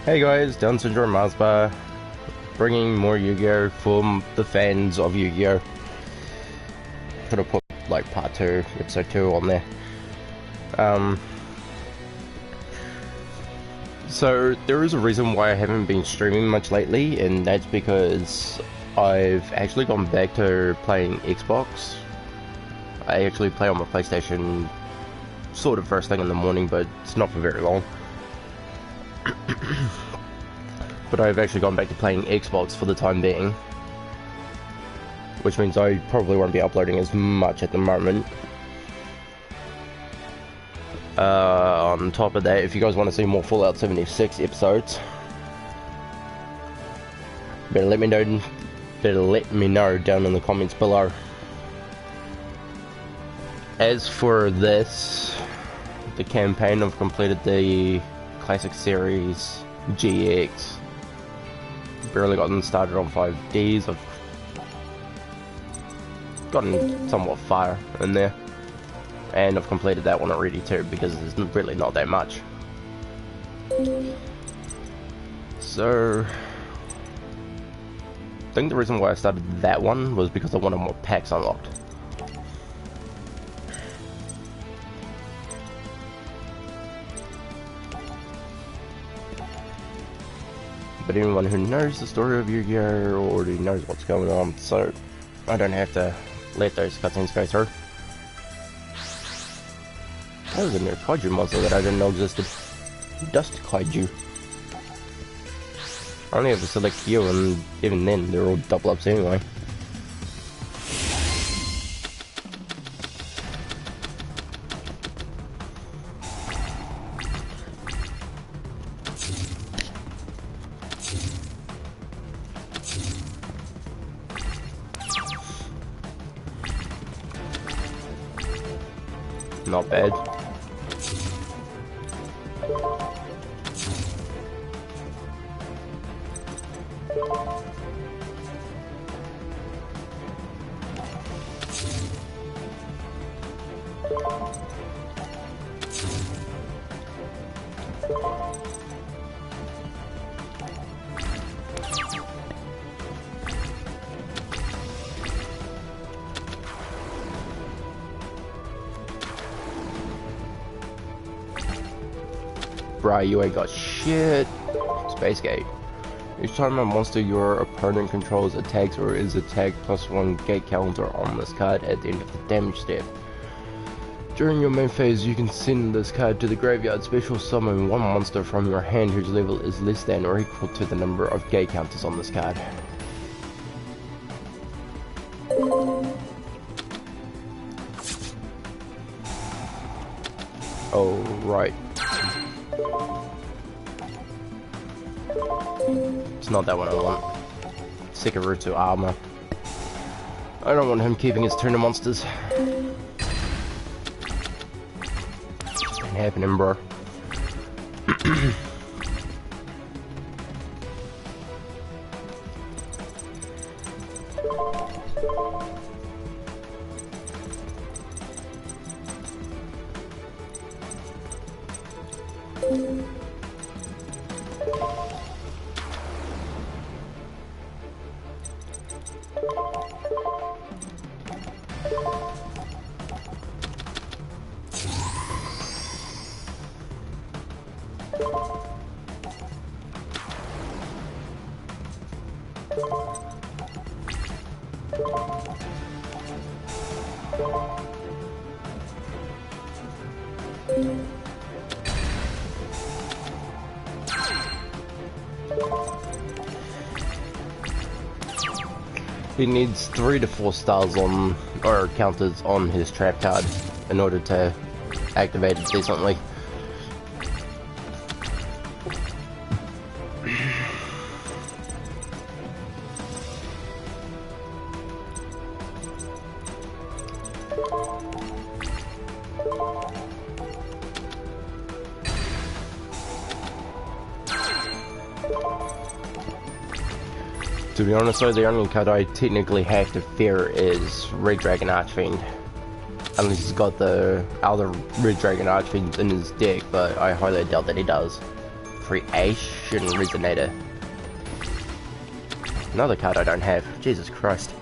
Hey guys, Down Syndrome Marsbar, bringing more Yu-Gi-Oh for the fans of Yu-Gi-Oh. Could have put like part 2, episode 2 on there. So there is a reason why I haven't been streaming much lately, and that's because I've actually gone back to playing Xbox. I actually play on my PlayStation sort of first thing in the morning, but it's not for very long. But I've actually gone back to playing Xbox for the time being, which means I probably won't be uploading as much at the moment. On top of that, if you guys want to see more Fallout 76 episodes, better let me know down in the comments below. As for this, the campaign, I've completed the Classic Series GX. Barely gotten started on 5Ds. I've gotten somewhat far in there, and I've completed that one already too, because there's really not that much. So I think the reason why I started that one was because I wanted more packs unlocked. But anyone who knows the story of Yu-Gi-Oh already knows what's going on, so I don't have to let those cutscenes go through. That was a new kaiju monster that I didn't know existed. Dust kaiju. I only have a select few, and even then they're all double ups anyway. Not bad. Bruh, you ain't got shit. Space Gate. Each time a monster your opponent controls attacks or is attacked, +1 gate counter on this card at the end of the damage step. During your main phase, you can send this card to the graveyard, special summon one monster from your hand whose level is less than or equal to the number of gate counters on this card. Oh, right. It's not that one I want. Sikaruto armor. I don't want him keeping his tuna monsters. Ain't happening, bro. He needs 3 to 4 stars on, or counters on his trap card in order to activate it decently. To be honest though, the only card I technically have to fear is Red Dragon Archfiend. Unless he's got the other Red Dragon Archfiends in his deck, but I highly doubt that he does. Creation Resonator. Another card I don't have. Jesus Christ.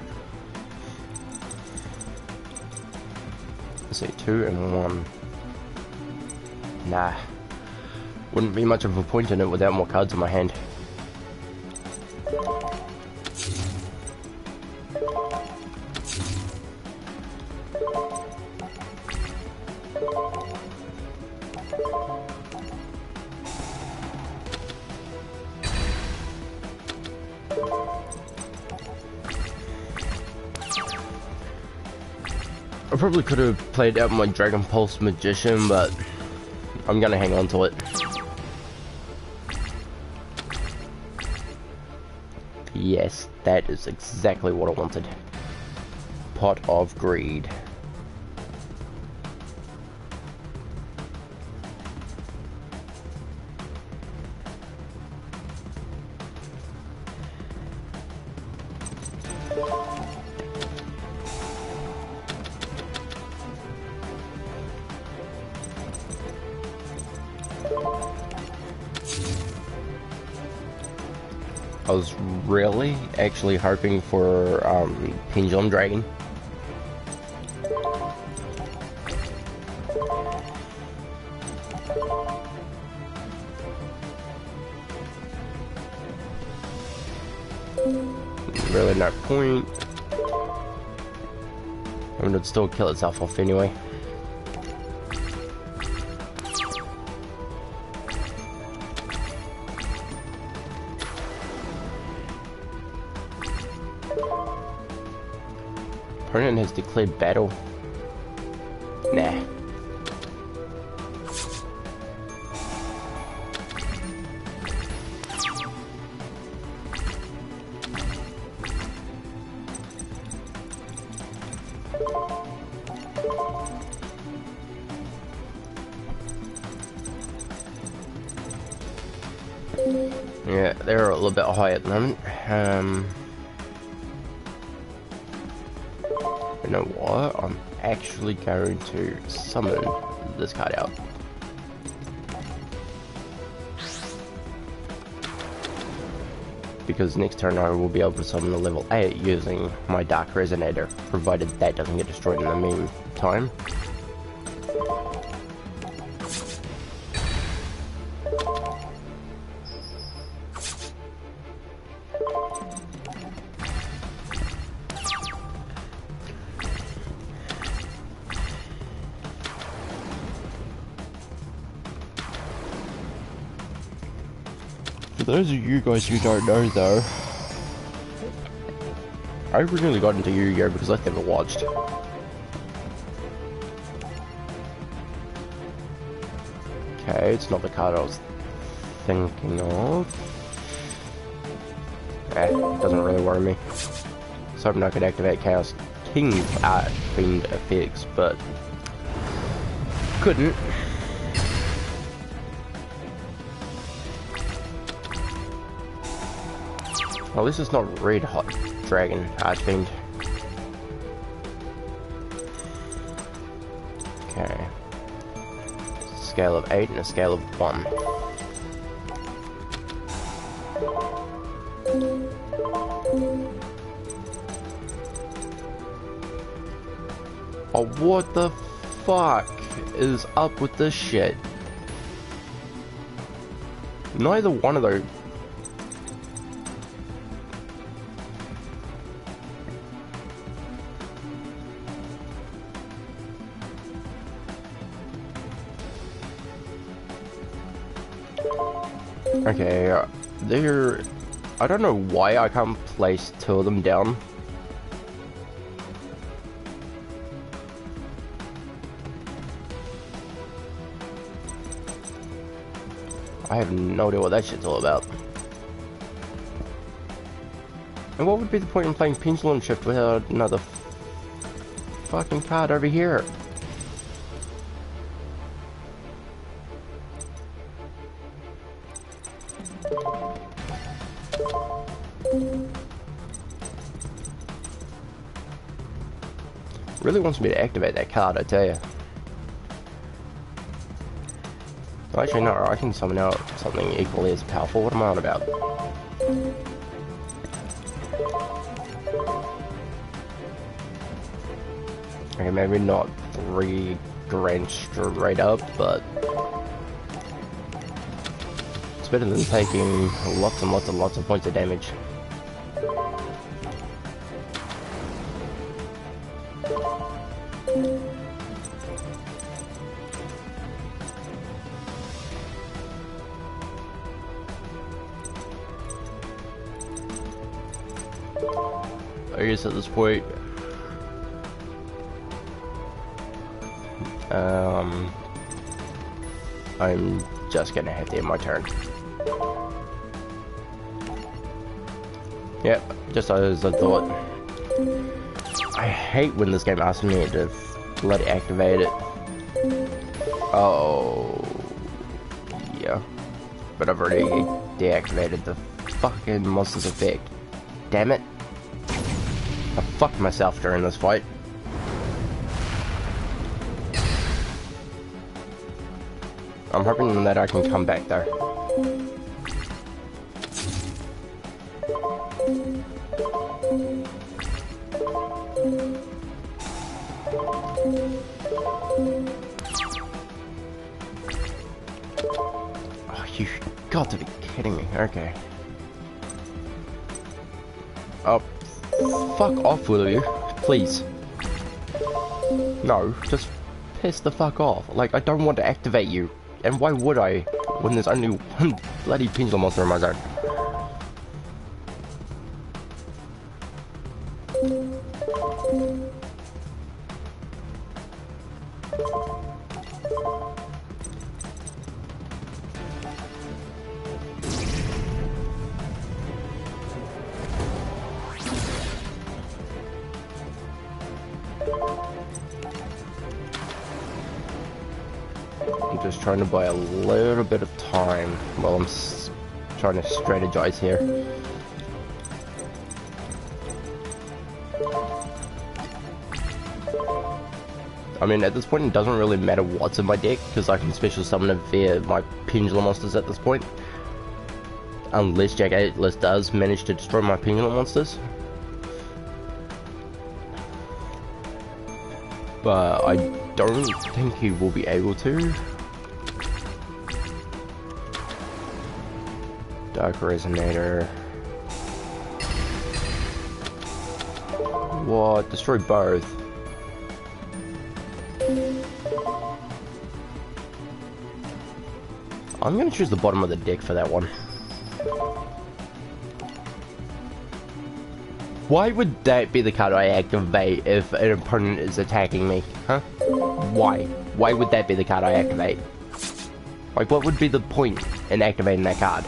Let's see, 2 and 1. Nah. Wouldn't be much of a point in it without more cards in my hand. I probably could have played out my Dragon Pulse Magician, but I'm gonna hang on to it. Yes, that is exactly what I wanted. Pot of Greed. I was really actually hoping for Pendulum Dragon. Really no point. I mean, it'd still kill itself off anyway. Opponent has declared battle. Nah. Yeah, they're a little bit high at the moment. You know what? I'm actually going to summon this card out. Because next turn I will be able to summon a level 8 using my Dark Resonator, provided that doesn't get destroyed in the meantime. For those of you guys who don't know though, I originally got into Yugioh because I never watched. Okay, it's not the card I was thinking of. Eh, doesn't really worry me. So hoping I could activate Chaos King Art Fiend effects, but couldn't. Well, this is not Red Hot Dragon Archfiend. Okay. Scale of 8 and a scale of 1. Oh, what the fuck is up with this shit? Neither one of those. Okay, they're... I don't know why I can't place 2 of them down. I have no idea what that shit's all about. And what would be the point in playing Pendulum Shift without another fucking card over here? Really wants me to activate that card, I tell you. Actually, no, I can summon out something equally as powerful. What am I on about? Okay, maybe not 3 grand straight up, but it's better than taking lots and lots and lots of points of damage. I guess at this point, I'm just gonna have to end my turn. Yep, just as I thought. I hate when this game asks me to bloody activate it. Oh, yeah. But I've already deactivated the fucking monster's effect. Damn it. I fucked myself during this fight. I'm hoping that I can come back though. Oh, you got to be kidding me. Okay. Oh, fuck off, will you? Please. No, just piss the fuck off. Like, I don't want to activate you. And why would I, when there's only one bloody pendulum monster in my zone? I'm just trying to buy a little bit of time while I'm trying to strategize here. I mean, at this point, it doesn't really matter what's in my deck, because I can special summon it via my pendulum monsters at this point. Unless Jack 8 list does manage to destroy my pendulum monsters. But I don't think he will be able to. Dark Resonator. What? Destroy both. I'm gonna choose the bottom of the deck for that one. Why would that be the card I activate if an opponent is attacking me? Huh? Why? Why would that be the card I activate? Like, what would be the point in activating that card?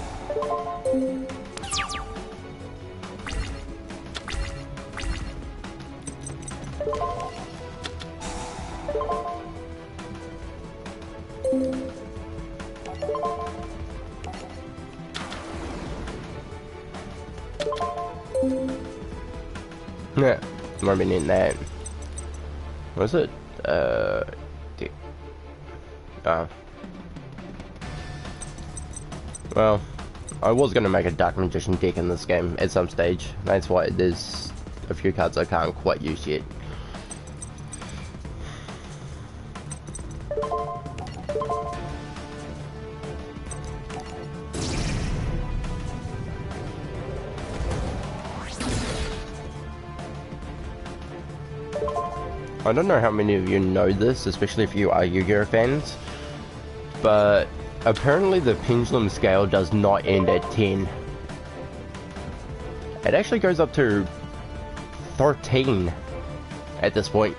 Yeah, might be needing that. What is it? Well, I was gonna make a Dark Magician deck in this game at some stage. That's why there's a few cards I can't quite use yet. I don't know how many of you know this, especially if you are Yu-Gi-Oh fans, but apparently the pendulum scale does not end at 10. It actually goes up to 13 at this point.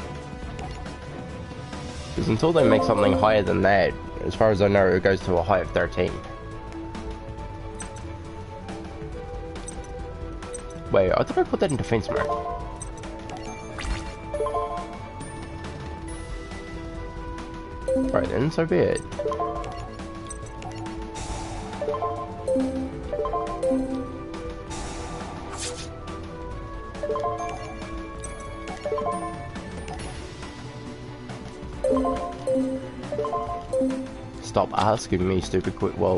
Because until they make something higher than that, as far as I know, it goes to a high of 13. Wait, I thought I put that in defense mode. Right then, so be it. Stop asking me, stupid quick. Whoa.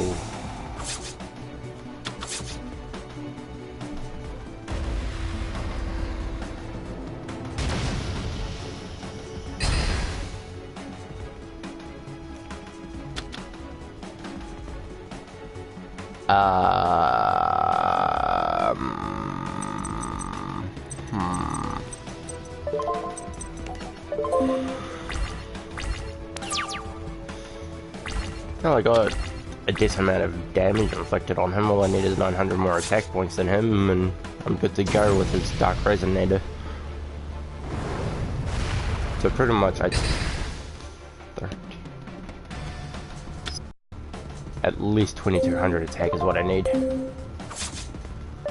Well, I got a decent amount of damage inflicted on him. All I need is 900 more attack points than him, and I'm good to go with his Dark Resonator. So pretty much at least 2200 attack is what I need.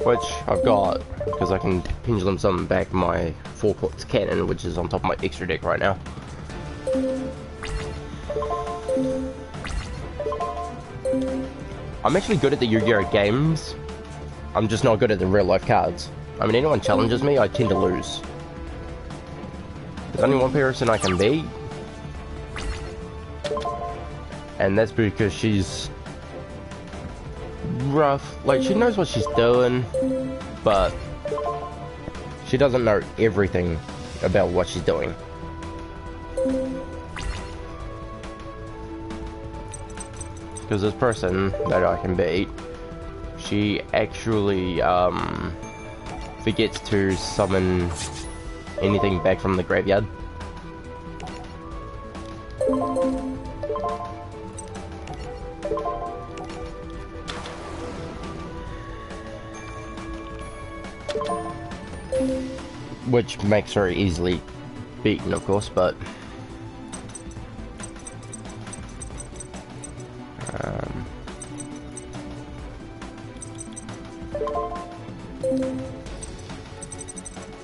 Which I've got, because I can pendulum summon back my 4-point cannon, which is on top of my extra deck right now. I'm actually good at the Yu-Gi-Oh games. I'm just not good at the real life cards. I mean, anyone challenges me, I tend to lose. There's only one person I can beat. And that's because she's rough. Like, she knows what she's doing, but she doesn't know everything about what she's doing. Because this person that I can beat, she actually forgets to summon anything back from the graveyard. Which makes her easily beaten, of course, but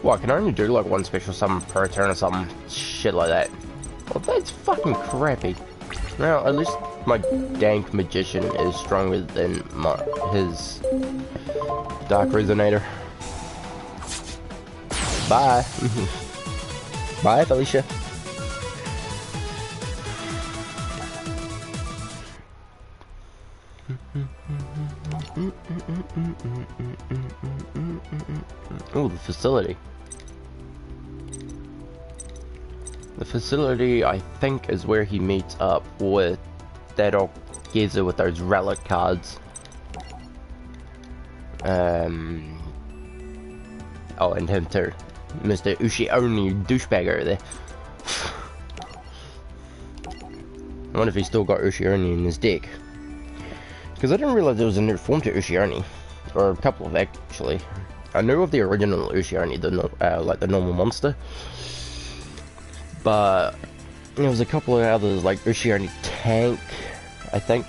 well, I can only do like one special summon per turn or some shit like that. Well, that's fucking crappy. Well, at least my dank magician is stronger than his Dark Resonator. Bye. Bye, Felicia. Oh, the facility. The facility, I think, is where he meets up with that old geezer with those relic cards. Oh, and him too. Mr. Yugioh douchebag over there. I wonder if he's still got Yugioh in his deck. Because I didn't realize there was a new form to Yugioh. Or a couple of, actually. I knew of the original Yugioh, like the normal monster. But there was a couple of others, like Yugioh Tank, I think.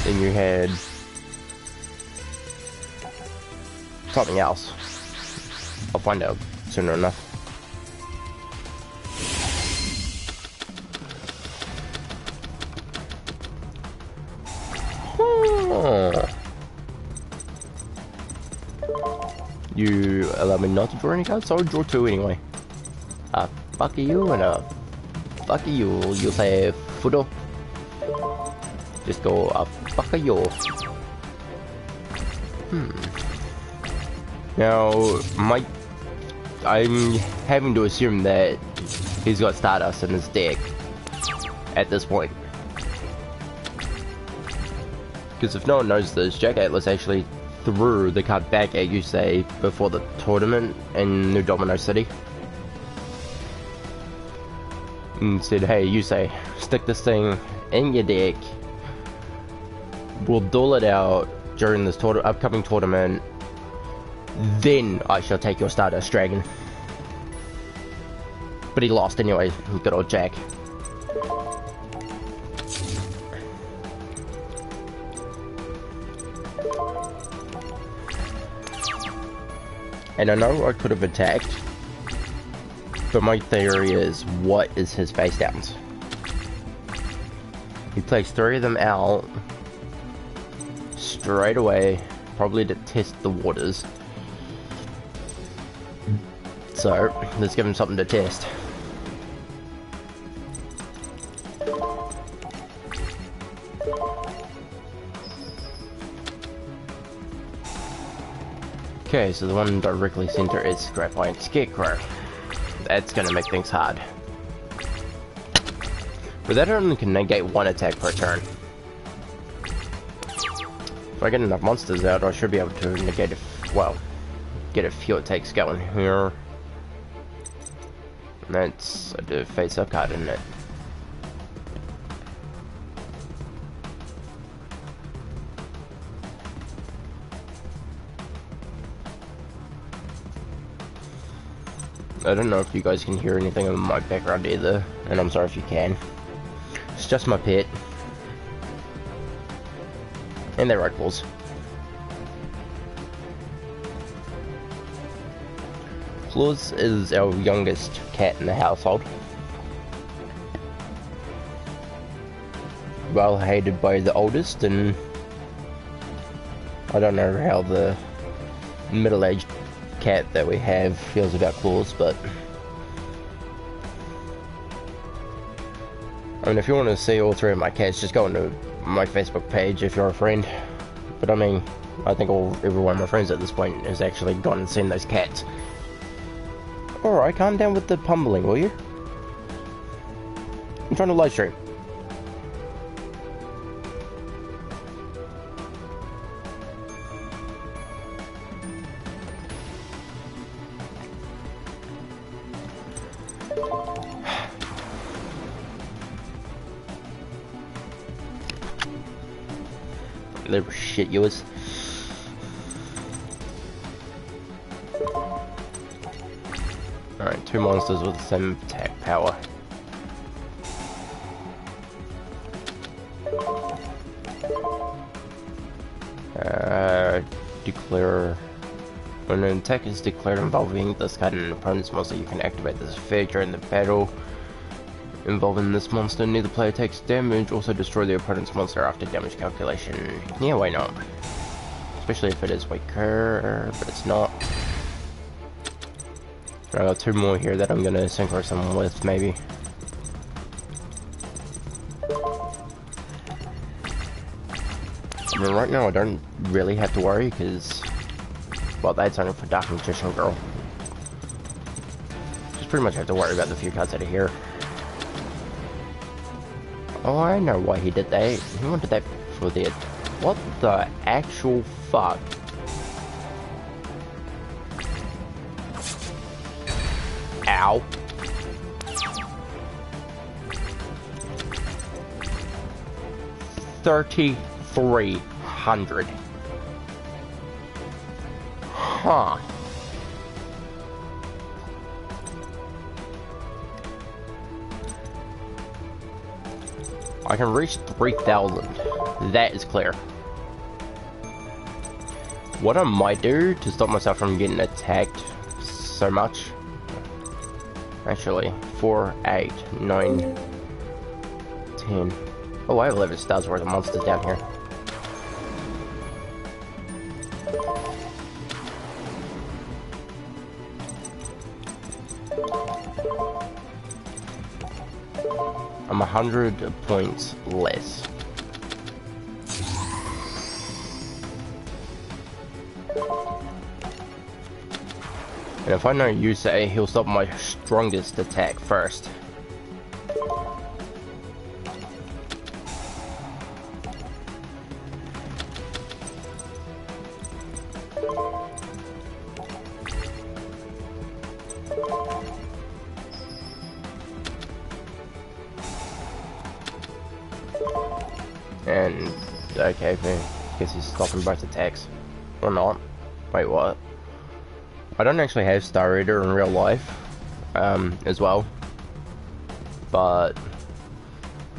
Then you had something else. I'll find out sooner enough. You allow me not to draw any cards, so I'll draw 2 anyway. Fuck you and fuck you. You'll say Fudo. Just go fuck you. Now, I'm having to assume that he's got Stardust in his deck at this point. Because if no one knows this, Jack Atlas actually threw the card back at Yusei before the tournament in New Domino City. And said, hey Yusei, stick this thing in your deck. We'll duel it out during this upcoming tournament. Then I shall take your Stardust Dragon. But he lost anyway, good old Jack. And I know I could have attacked, but my theory is, what is his face downs? He takes 3 of them out straight away, probably to test the waters. So, let's give him something to test. Okay, so the one directly center is Scrap Iron Scarecrow. That's gonna make things hard. But that only can negate one attack per turn. If I get enough monsters out, I should be able to negate it, well, get a few attacks going here. And that's a face-up card, isn't it? I don't know if you guys can hear anything in my background either, and I'm sorry if you can. It's just my pet. And their rifles. Claus is our youngest cat in the household. Well hated by the oldest, and I don't know how the middle-aged cat that we have feels about Claus, but I mean, if you want to see all three of my cats, just go onto my Facebook page if you're a friend. But I mean, I think every one of my friends at this point has actually gone and seen those cats. Alright, calm down with the pummeling, will you? I'm trying to live stream. Little shit yours. Alright, two monsters with the same attack power. Declare. When an attack is declared involving this card and an opponent's monster, you can activate this effect during the battle. Involving this monster, neither player takes damage, also destroy the opponent's monster after damage calculation. Yeah, why not? Especially if it is weaker, but it's not. I got two more here that I'm gonna synchro someone with, maybe. I mean, right now I don't really have to worry, because, well, that's only for Dark Magician Girl. Just pretty much have to worry about the few cards that are here. Oh, I know why he did that. He wanted that for the... What the actual fuck? Ow. $3,300. Huh. I can reach 3,000. That is clear. What I might do to stop myself from getting attacked so much. Actually, 4, 8, 9, 10. Oh, I have 11 stars worth of monsters down here. I'm 100 points less. And if I know you say, he'll stop my strongest attack first. And, okay, I guess he's stopping both attacks. Or not. Wait, what? I don't actually have Star Eater in real life, as well. But,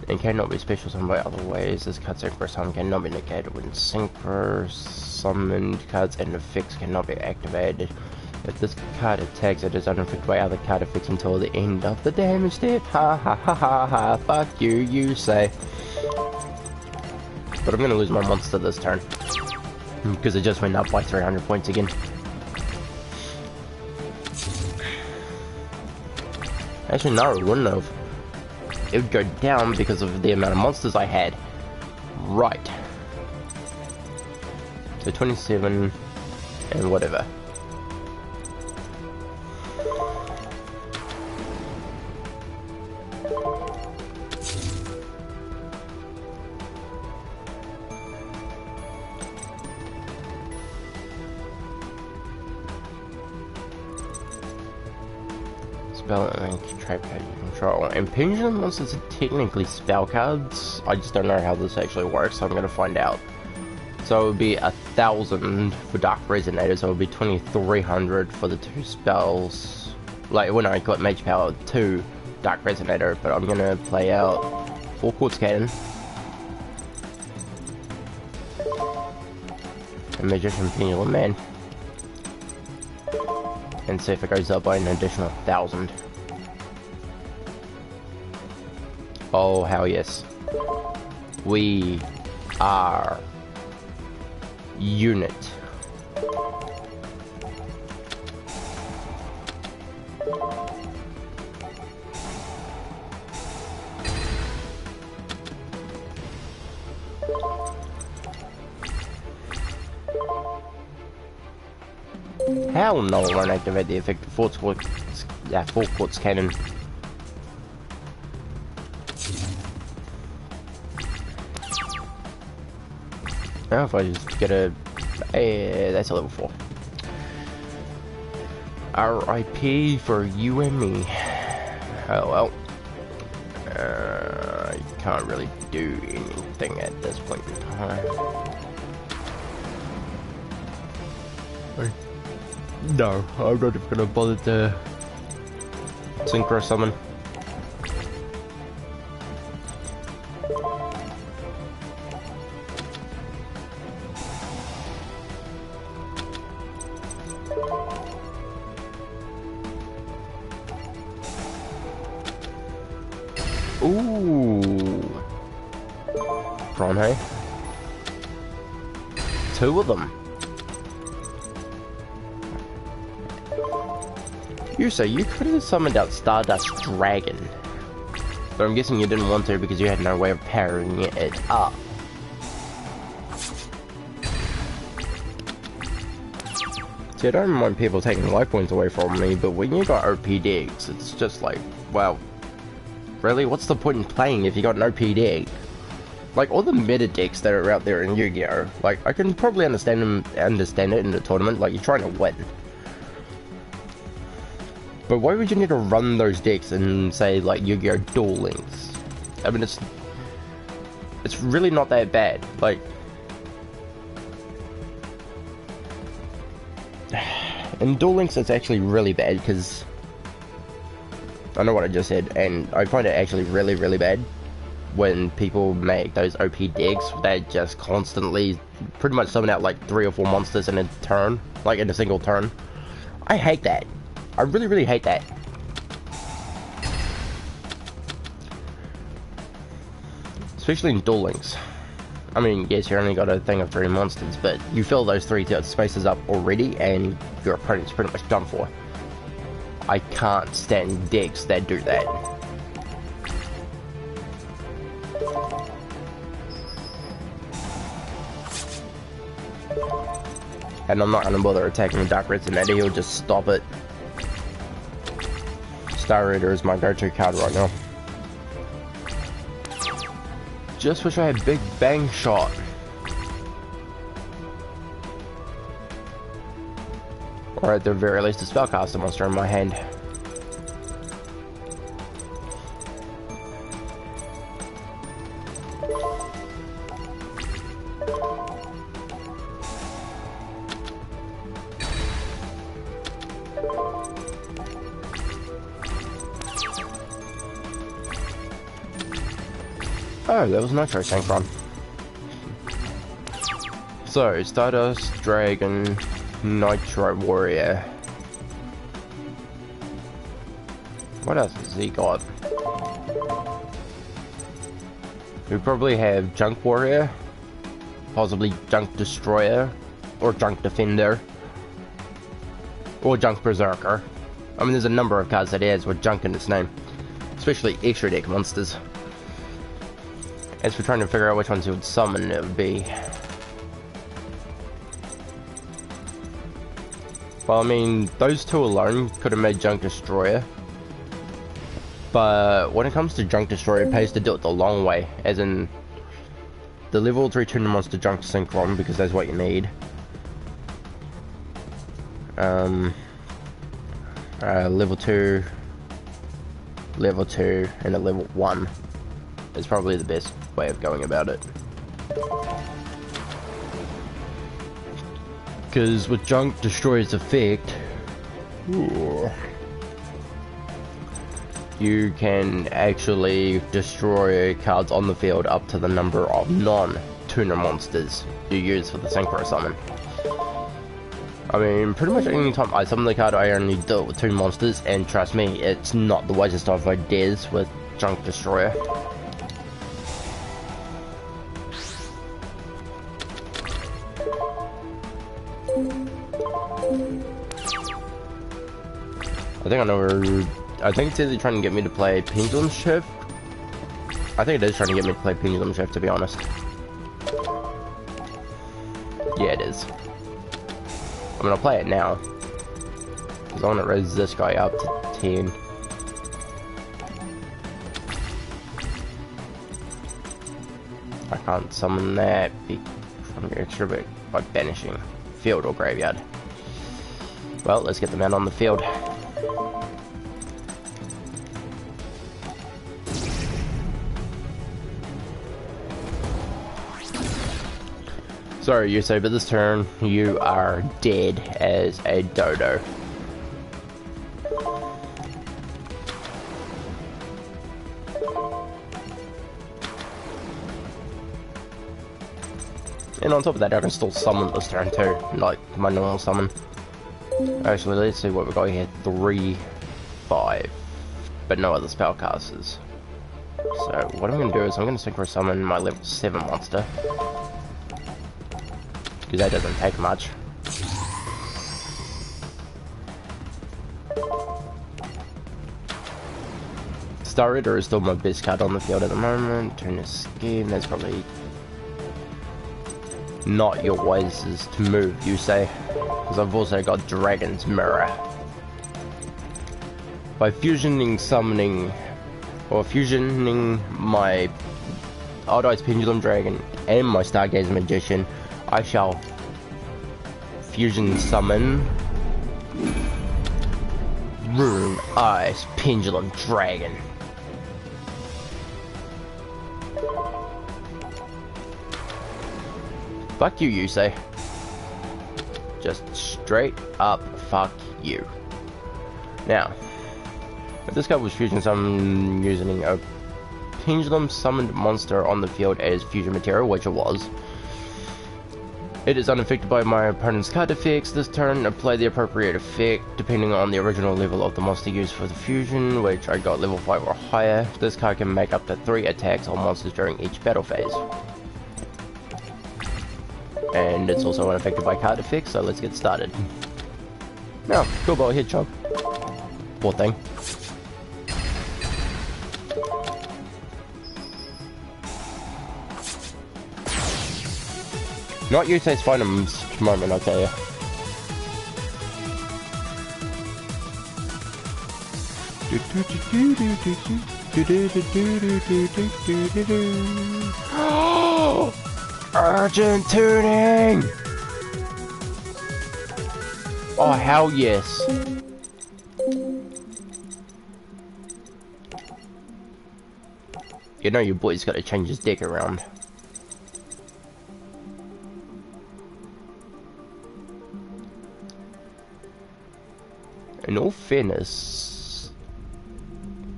it cannot be special summoned by other ways. This card's synchro summon cannot be negated when synchro summoned cards and effects cannot be activated. If this card attacks, it is unaffected by other card effects until the end of the damage step. Ha ha ha ha ha, fuck you, you say. But I'm gonna lose my monster this turn. Because it just went up by 300 points again. Actually, no, it wouldn't have. It would go down because of the amount of monsters I had. Right. So 27 and whatever. Spell and trackpad you control. Impingement monsters are technically spell cards. I just don't know how this actually works, so I'm gonna find out. So it would be 1,000 for Dark Resonator, so it would be 2,300 for the 2 spells. Like when I got Mage Power 2 Dark Resonator, but I'm gonna play out 4 Quartz Cannon. And Magician Pendulum Man. And see if it goes up by an additional 1,000. Oh, hell yes. We are unit. Hell no, I won't activate the effective full quartz cannon. Now if I just get a... that's a level 4. RIP for you and me. Oh well. I can't really do anything at this point in time. No, I'm not even gonna bother to synchro summon. Ooh. Prawn, hey? 2 of them. You say you could have summoned out Stardust Dragon, but I'm guessing you didn't want to because you had no way of powering it up. See, I don't mind people taking life points away from me, but when you got OP decks, it's just like, well, really, what's the point in playing if you got an OP deck? Like, all the meta decks that are out there in Yu-Gi-Oh! Like, I can probably understand it in the tournament, like, you're trying to win. But why would you need to run those decks in, say, like, Yu-Gi-Oh! Duel Links? I mean, it's really not that bad. Like, in Duel Links, it's actually really bad, because I know what I just said, and I find it actually really, really bad when people make those OP decks that just constantly pretty much summon out like 3 or 4 monsters in a turn, like in a single turn. I hate that. I really, really hate that. Especially in Duel Links. I mean, yes, you only got a thing of 3 monsters, but you fill those 3 spaces up already and your opponent's pretty much done for. I can't stand decks that do that. And I'm not gonna bother attacking the Dark Resonator, he'll just stop it. Star Raider is my go-to card right now. Just wish I had Big Bang Shot. Or at the very least a spellcaster monster in my hand. Oh, that was Nitro Synchron. So, Stardust, Dragon, Nitro Warrior. What else has he got? We probably have Junk Warrior, possibly Junk Destroyer, or Junk Defender, or Junk Berserker. I mean, there's a number of cards that he has with Junk in its name, especially extra deck monsters. As for trying to figure out which ones he would summon, it would be... Well, I mean, those 2 alone could have made Junk Destroyer. But when it comes to Junk Destroyer, it pays to do it the long way, as in the level 3 tuner monster Junk Synchron, because that's what you need. Level 2, and a level 1 is probably the best way of going about it. Because with Junk Destroyer's effect, you can actually destroy cards on the field up to the number of non-tuner monsters you use for the Synchro summon. I mean, pretty much any time I summon the card, I only do it with 2 monsters, and trust me, it's not the wisest of ideas with Junk Destroyer. I think I know where... I think it's either trying to get me to play Pendulum Shift. I think it is trying to get me to play Pendulum Shift, to be honest. Yeah, it is. I'm gonna play it now, because I want to raise this guy up to 10. I can't summon that from your extra bit by banishing field or graveyard. Well, let's get them out on the field. Sorry, Yugioh, but this turn you are dead as a dodo. And on top of that, I can still summon this turn too, like my normal summon. Actually, let's see what we got here. 3, 5, but no other spellcasters. So what I'm going to do is I'm going to synchro summon my level 7 monster. Because that doesn't take much. Star Ritter is still my best card on the field at the moment. Turn this scheme, that's probably not your wisest move, you say. Because I've also got Dragon's Mirror. By fusioning my Old Ice Pendulum Dragon and my Stargazer Magician, I shall fusion summon Rune Ice Pendulum Dragon. Fuck you, you say. Just straight up fuck you. Now, if this card was fusion summon using a pendulum summoned monster on the field as fusion material, which it was, it is unaffected by my opponent's card effects. This turn, apply the appropriate effect depending on the original level of the monster used for the fusion, which I got level 5 or higher. This card can make up to 3 attacks on monsters during each battle phase. And it's also unaffected by card effects, so let's get started. Now, cool ball hedgehog. Poor thing. Not Yugioh's finest moment, I'll tell you. Urgent tuning! Oh, hell yes. You know your boy's gotta change his deck around. In all fairness,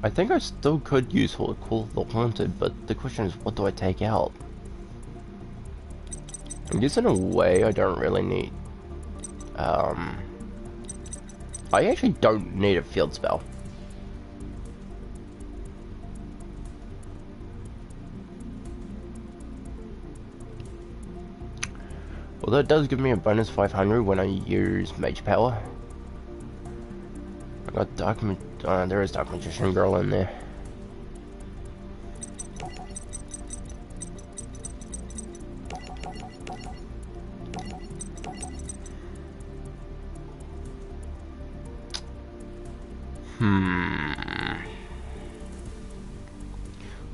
I think I still could use Call the Haunted, but the question is, what do I take out? I guess in a way, I don't really need... I actually don't need a field spell. Although it does give me a bonus 500 when I use Mage Power. I got there is Dark Magician Girl in there.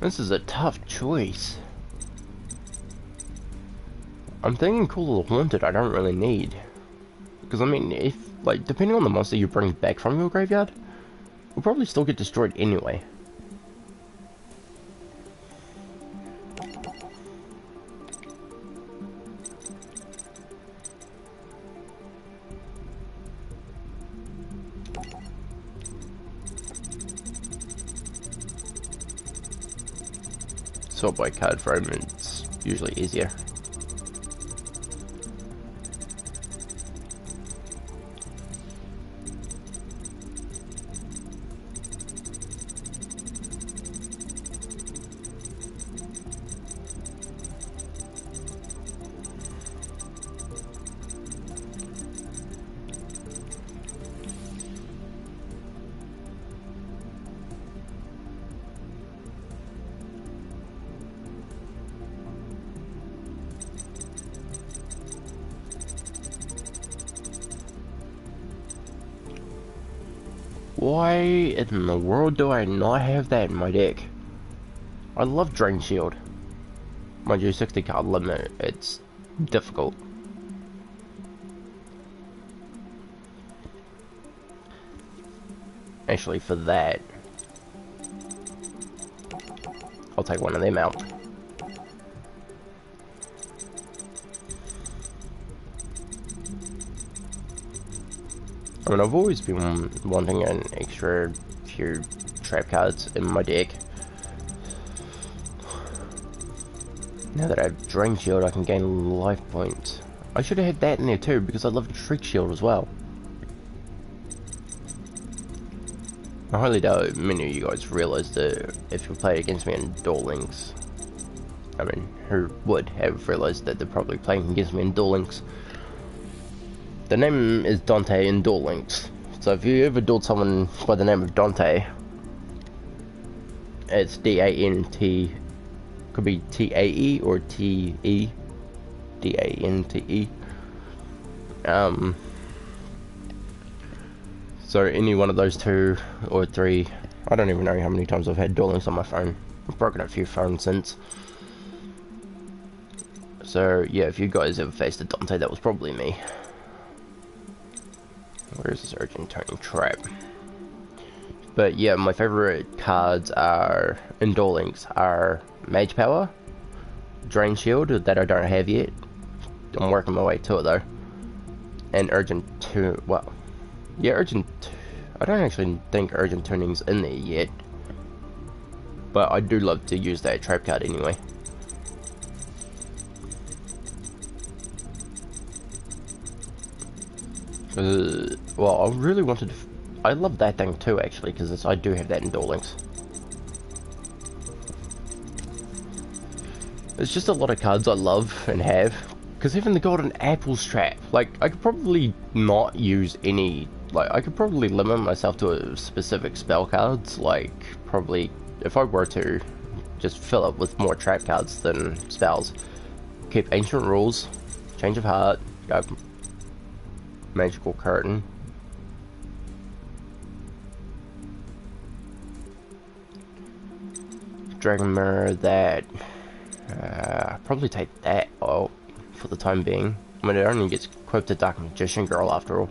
This is a tough choice. I'm thinking Call of the Haunted I don't really need. Because I mean, if, like, depending on the monster you bring back from your graveyard, will probably still get destroyed anyway. Sort by card frame, it's usually easier. Why in the world do I not have that in my deck? I love Drain Shield. Mind you, 60 card limit, it's difficult. Actually, for that, I'll take one of them out. I mean, I've always been wanting an extra few trap cards in my deck. Now that I have Drain Shield, I can gain life points. I should have had that in there too, because I love Trick Shield as well. I highly doubt many of you guys realise that if you played against me in Duel Links, I mean, who would have realised that they're probably playing against me in Duel Links? The name is Dante in Duel Links, so if you ever dueled someone by the name of Dante, it's D-A-N-T, could be T-A-E or T-E, D-A-N-T-E. So any one of those two or three, I don't even know how many times I've had Duel Links on my phone. I've broken a few phones since. So yeah, if you guys ever faced a Dante, that was probably me. Where's this Urgent Turning Trap? But yeah, my favorite cards are in Duel Links are Mage Power, Drain Shield that I don't have yet. I'm working my way to it though. And Urgent I don't actually think Urgent Tuning's in there yet. But I do love to use that trap card anyway. Well, I really wanted to... I love that thing too, actually, because I do have that in Duel Links. There's just a lot of cards I love and have. Because even the Golden Apples trap, like, I could probably not use any... Like, I could probably limit myself to a specific spell cards. Like, probably, if I were to just fill up with more trap cards than spells. Keep Ancient Rules, Change of Heart, Magical Curtain. Dragon Mirror, that. Probably take that out for the time being. I mean, it only gets equipped to Dark Magician Girl after all.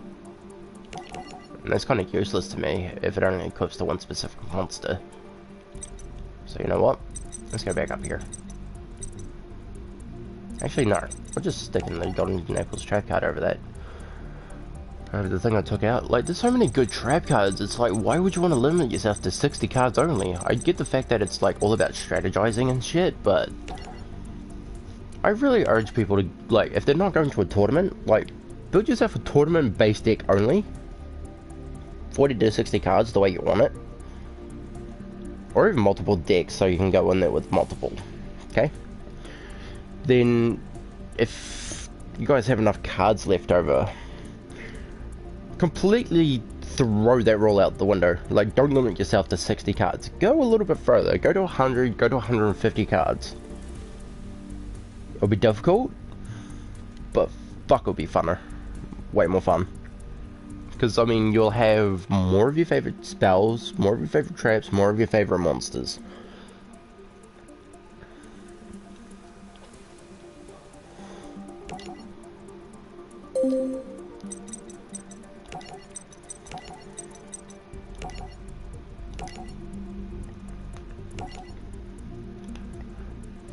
And that's kind of useless to me if it only equips to one specific monster. So you know what? Let's go back up here. Actually, no. I'll just stick in the Golden Apples trap card over that. Over the thing I took out. Like, there's so many good trap cards. It's like, why would you want to limit yourself to 60 cards only? I get the fact that it's like all about strategizing and shit, but I really urge people to, like, if they're not going to a tournament, like, build yourself a tournament-based deck only. 40 to 60 cards the way you want it. Or even multiple decks so you can go in there with multiple. Okay? Then, if you guys have enough cards left over, completely throw that rule out the window. Like, don't limit yourself to 60 cards. Go a little bit further. Go to 100, go to 150 cards. It'll be difficult, but fuck, it'll be funner. Way more fun. Because, I mean, you'll have more of your favorite spells, more of your favorite traps, more of your favorite monsters.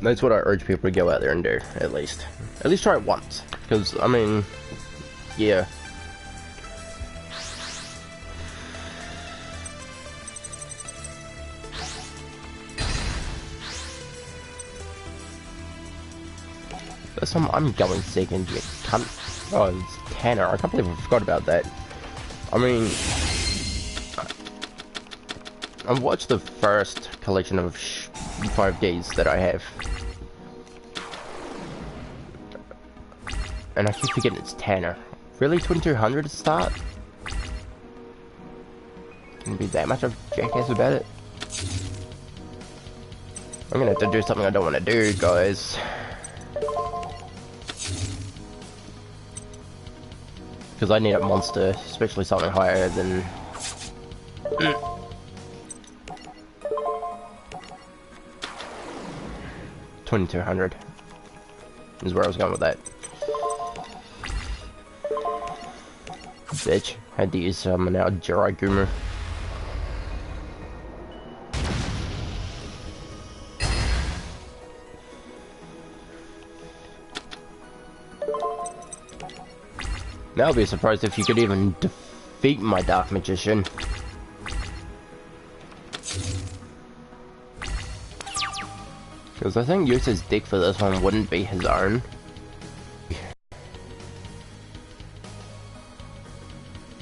That's what I urge people to go out there and do, at least. At least try it once. Because, I mean, yeah. This time I'm going second, you cunt. Oh, it's Tanner. I can't believe I forgot about that. I mean, I've watched the first collection of 5Ds that I have. And I keep forgetting it's Tanner. Really, 2200 to start? Can be that much of a jackass about it? I'm gonna have to do something I don't want to do, guys. Because I need a monster, especially something higher than... 2200 is where I was going with that. Bitch, had to use some now Yugioh. Now I'll be surprised if you could even defeat my Dark Magician. Because I think Yusa's deck for this one wouldn't be his own.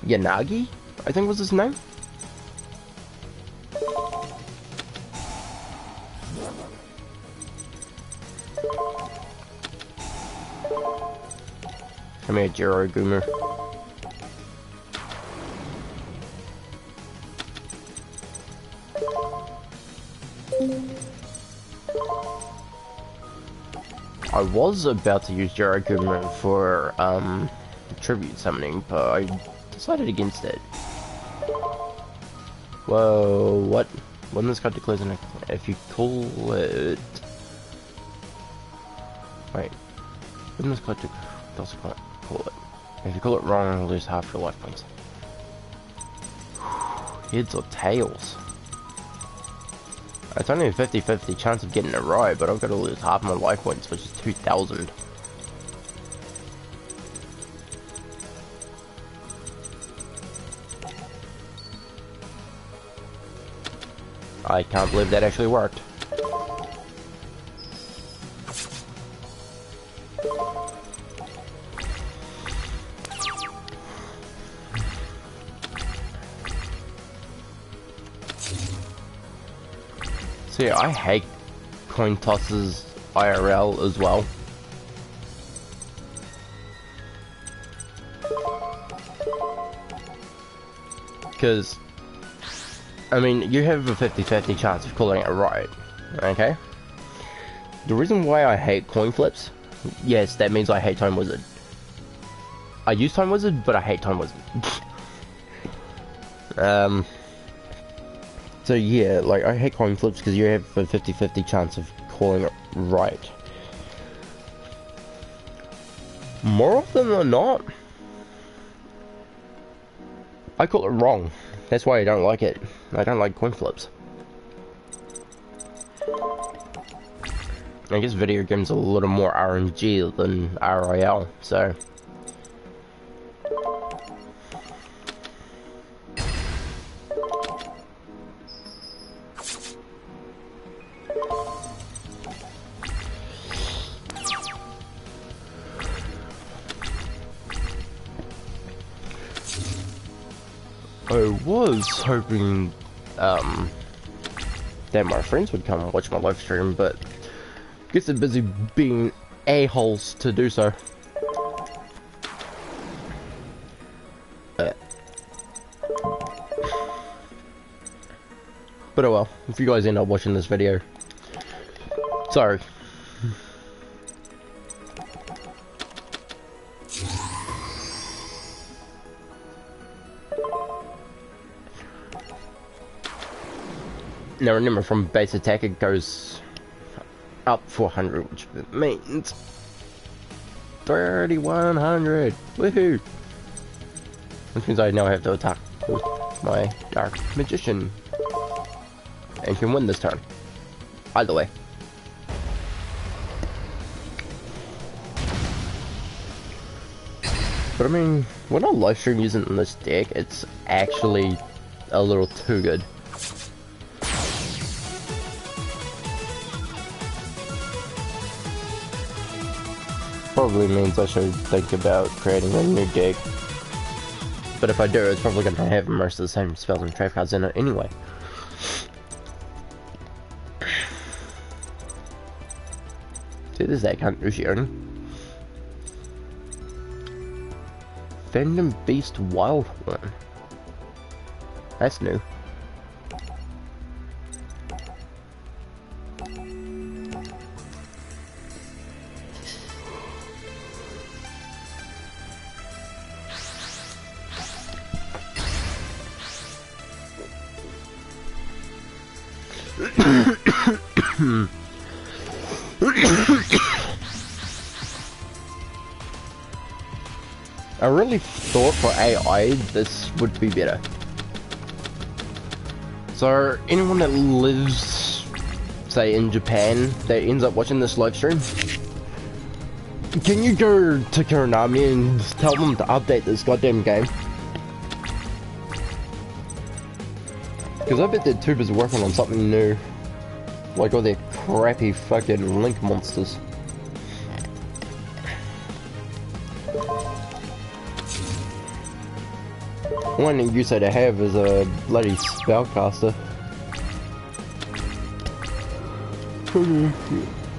Yanagi, I think was his name. Come here, Yugioh. I was about to use Yugioh for tribute summoning, but I decided against it. Whoa, what? When this card declares an... If you call it... Wait. When this card does call it... If you call it wrong, you'll lose half your life points. Heads or tails? It's only a 50-50 chance of getting it right, but I've got to lose half my life points, which is 2,000. I can't believe that actually worked. See, I hate coin tosses IRL as well. Because, I mean, you have a 50-50 chance of calling it right, okay? The reason why I hate coin flips, yes, that means I hate Time Wizard. I use Time Wizard, but I hate Time Wizard. So yeah, like, I hate coin flips because you have a 50-50 chance of calling it right. More often than not, I call it wrong. That's why I don't like it. I don't like coin flips. I guess video games are a little more RNG than RIL, so... I was hoping that my friends would come and watch my live stream, but I guess they're busy being a-holes to do so. But oh well, if you guys end up watching this video, sorry. Now remember, from base attack it goes up 400, which means 3,100. Woohoo! Which means I now have to attack with my Dark Magician and can win this turn. Either way. But I mean, when I live stream using this deck, it's actually a little too good. Probably means I should think about creating a new deck. But if I do, it's probably going to have most of the same spells and trap cards in it anyway. See, there's that cunt Yugioh. Phantom Beast Wild one. That's new. I really thought for AI this would be better. So anyone that lives, say, in Japan that ends up watching this live stream, can you go to Konami and tell them to update this goddamn game? Because I bet they're too busy working on something new. Like all their crappy fucking Link monsters. One thing you say to have is a bloody spellcaster.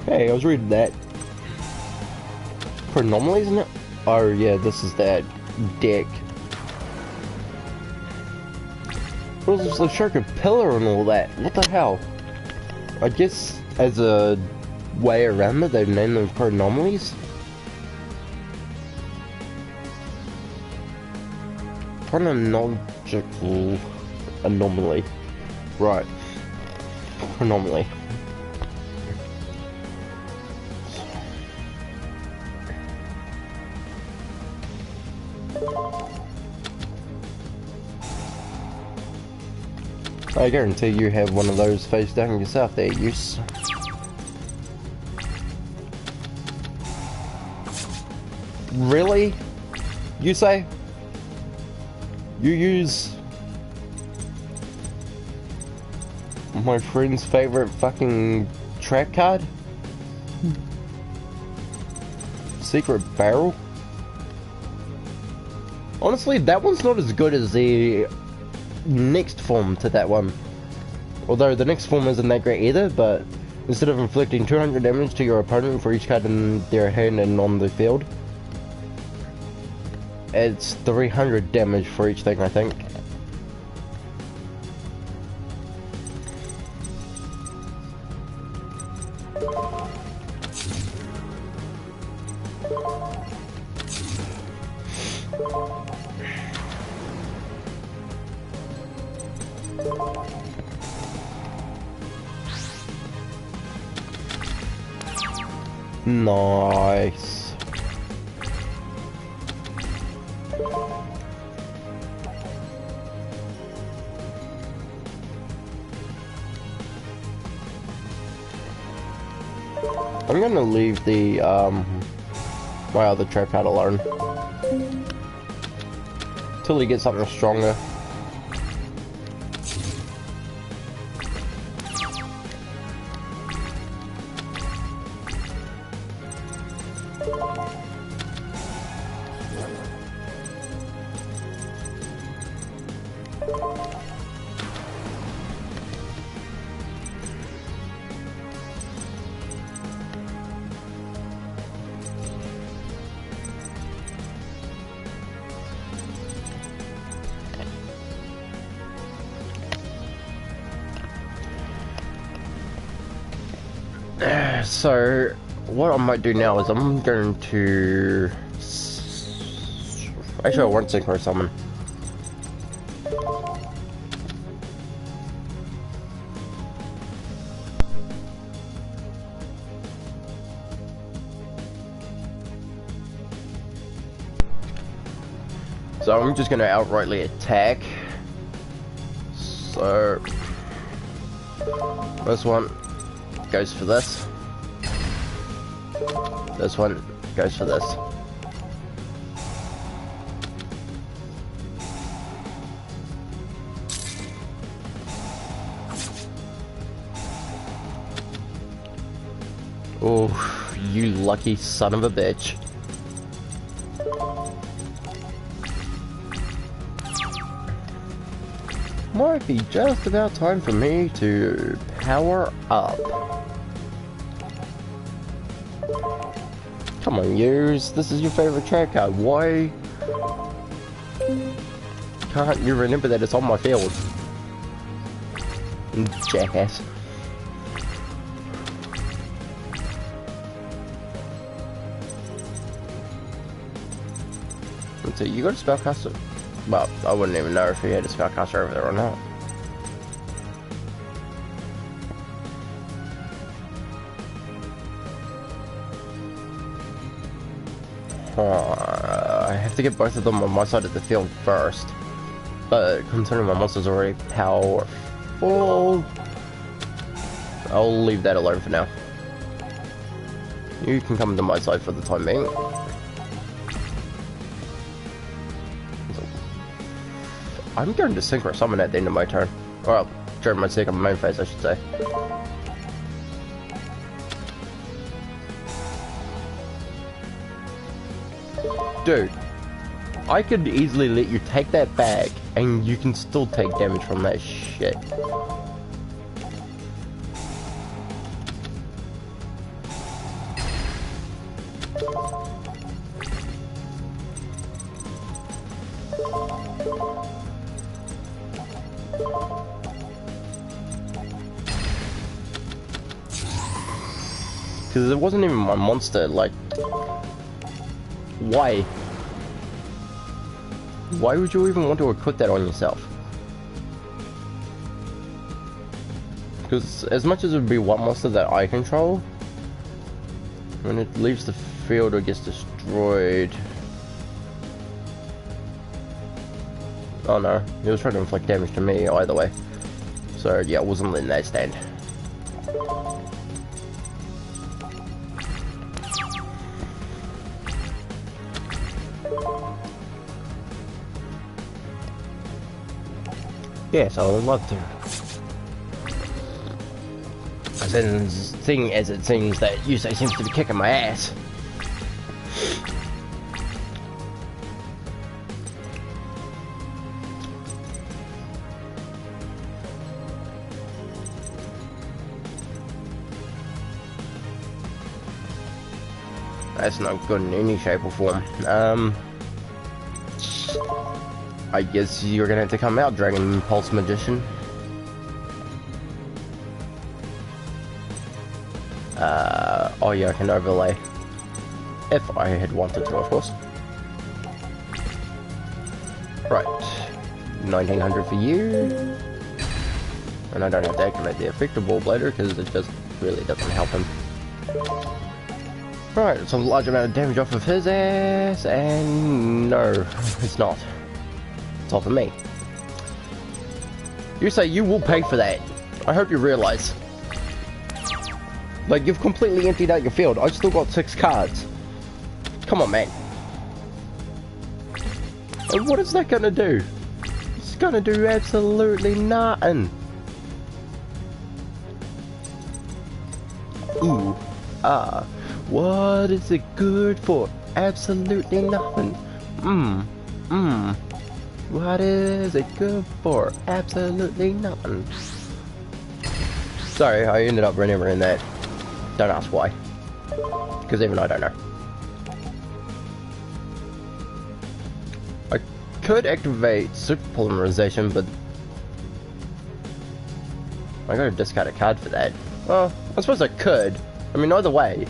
Hey, I was reading that. For anomalies, isn't it? Oh yeah, this is that deck. Well, there's the Shark Pillar and all that. What the hell? I guess as a way around it, they've named them for anomalies. Chronological anomaly. Right. Anomaly. I guarantee you have one of those face down yourself there, use. Really? You say? You use my friend's favorite fucking trap card? Secret Barrel? Honestly, that one's not as good as the next form to that one. Although the next form isn't that great either, but instead of inflicting 200 damage to your opponent for each card in their hand and on the field, it's 300 damage for each thing, I think. Nice. I'm gonna leave the my other trap out alone till he gets something stronger. So, what I might do now is I'm going to... Actually, I want synchro summon. So I'm just going to outrightly attack. So, this one. goes for this. This one goes for this. Oh, you lucky son of a bitch. Might be just about time for me to power up. Come on, Yugioh, this is your favorite track card. Why can't you remember that it's on my field? Jackass. So you got a spellcaster? Well, I wouldn't even know if he had a spellcaster over there or not. I have to get both of them on my side of the field first. But considering my monster's already powerful, I'll leave that alone for now. You can come to my side for the time being. I'm going to synchro summon at the end of my turn. Well, during my second main phase, I should say. Dude, I could easily let you take that back, and you can still take damage from that shit. Because it wasn't even my monster, like... Why? Why would you even want to equip that on yourself? Because as much as it would be one monster that I control, when it leaves the field or gets destroyed... Oh no, he was trying to inflict damage to me either way. So yeah, I wasn't letting that stand. Yes, I would love to. As in, seeing as it seems that Yugioh seems to be kicking my ass. That's not good in any shape or form. I guess you're gonna have to come out, Dragon Pulse Magician. Oh yeah, I can overlay. If I had wanted to, of course. Right. 1900 for you. And I don't have to activate the effective ball blader because it just really doesn't help him. Right, it's a large amount of damage off of his ass, and no, it's not. It's all for me. You say you will pay for that. I hope you realize. Like, you've completely emptied out your field. I've still got 6 cards. Come on, man. And what is that gonna do? It's gonna do absolutely nothing. Ooh. Ah. What is it good for? Absolutely nothing. What is it good for? Absolutely nothing. Sorry, I ended up remembering that. Don't ask why. Because even I don't know. I could activate super polymerization, but I gotta discard a card for that. Well, I suppose I could. I mean, either way.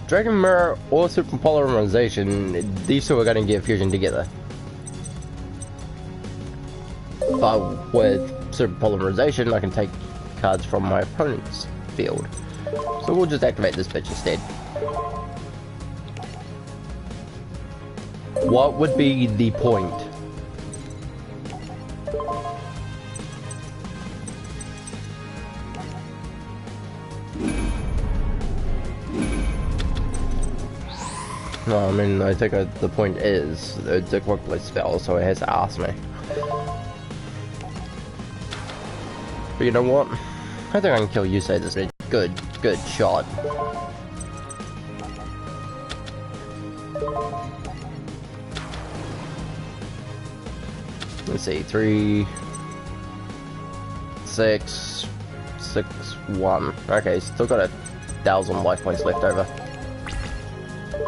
Dragon Mirror or Super Polymerization, these two are going to get fusion together. But with Super Polymerization, I can take cards from my opponent's field. So we'll just activate this bitch instead. What would be the point? Well, I mean, I think the point is it's a quick play spell, so it has to ask me. But you know what? I think I can kill Yusei this bit. Good shot. Let's see, 3, 6, 6, 1. Okay, still got 1,000 life points left over.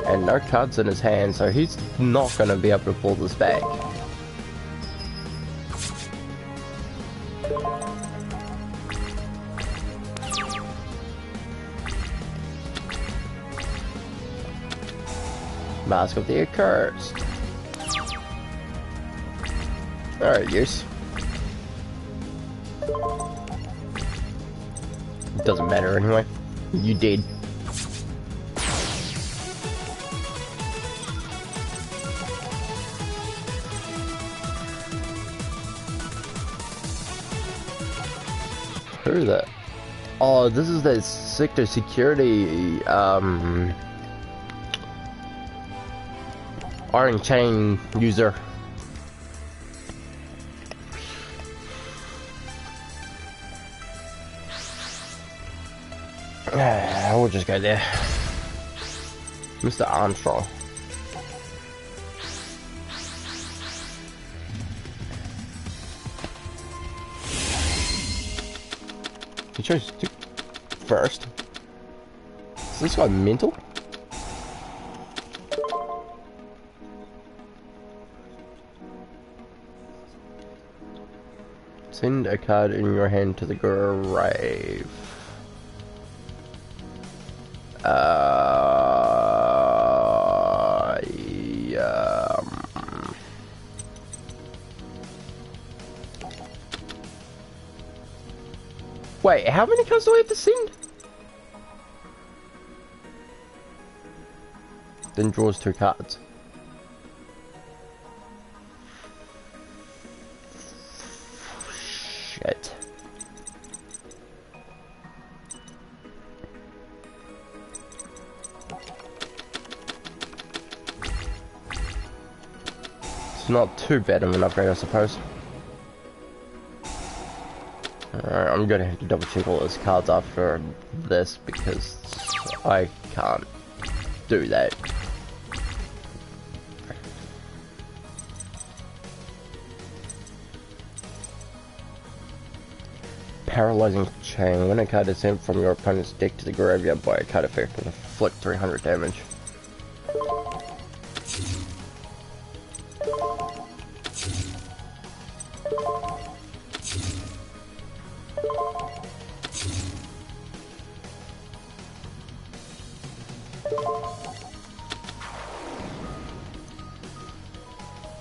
And no cards in his hand, so he's not going to be able to pull this back. Mask of the Accursed. Alright, use. Doesn't matter anyway. You did. Who's that? Oh, this is the sector security, Iron Chain user. We'll just go there. Mr. Armstrong. He chose to first. Is this guy mental? Send a card in your hand to the grave. Wait, how many cards do I have to send? Then draws 2 cards. Shit. It's not too bad of an upgrade, I suppose. Alright, I'm gonna have to double check all those cards after this because I can't do that. Paralyzing Chain. When a card is sent from your opponent's deck to the graveyard by a card effect, and inflict 300 damage.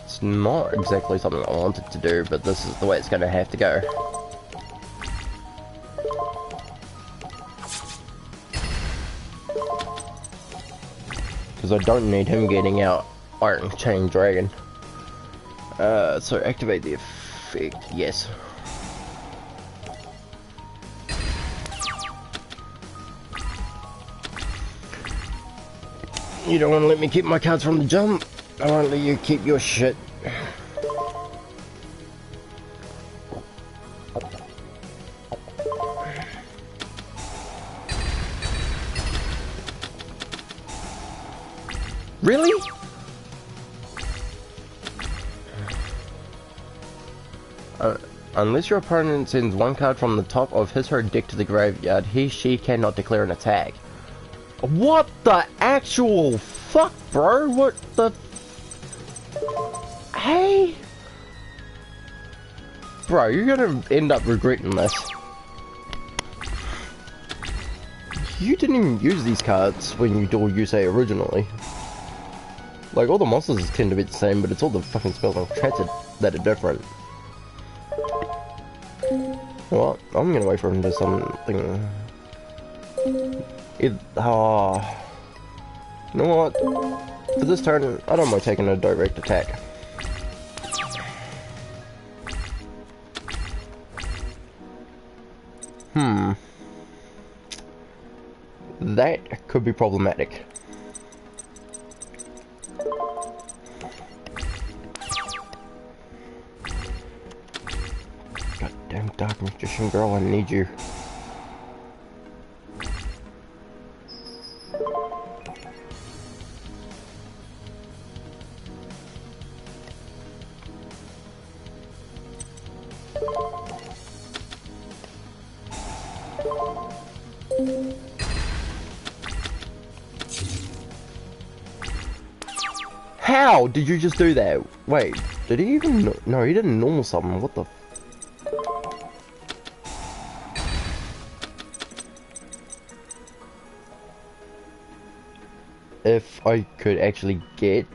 It's not exactly something I wanted to do, but this is the way it's going to have to go. Because I don't need him getting out Iron Chain Dragon. So activate the effect, yes. You don't want to let me keep my cards from the jump. I won't let you keep your shit. Really? Unless your opponent sends 1 card from the top of his or her deck to the graveyard, she cannot declare an attack. What the actual fuck, bro? What the... Hey? Bro, you're gonna end up regretting this. You didn't even use these cards when you dual Yusei originally. Like, all the monsters tend to be the same, but it's all the fucking spells and traits that are different. Well, I'm gonna wait for him to do something. You know what? For this turn, I don't mind taking a direct attack. That could be problematic. Dark Magician Girl, I need you. How did you just do that? Wait, did he even... No, he didn't normal summon. What the... If I could actually get...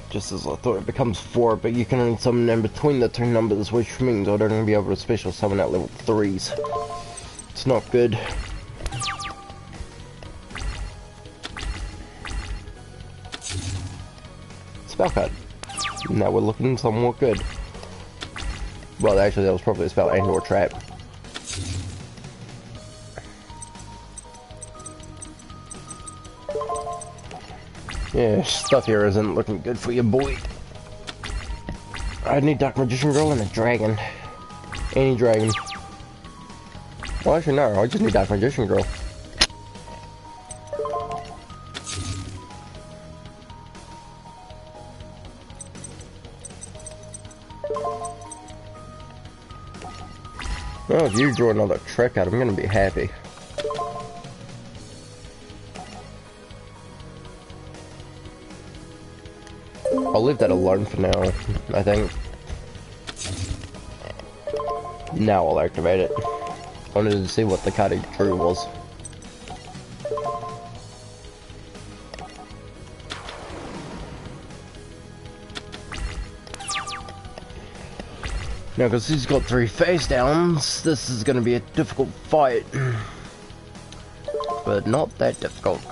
Just as I thought, it becomes 4, but you can only summon in between the two numbers, which means I don't even be able to special summon at level 3s. It's not good. Spell card. Now we're looking somewhat good. Well, actually, that was probably a spell and or trap. Yeah, stuff here isn't looking good for you, boy. I need Dark Magician Girl and a dragon. Any dragon. Well, actually, no, I just need Dark Magician Girl. Well, if you draw another trick out, I'm gonna be happy. I'll leave that alone for now, I think. Now I'll activate it. I wanted to see what the card he drew was. Now, because he's got 3 face downs, this is going to be a difficult fight. But not that difficult.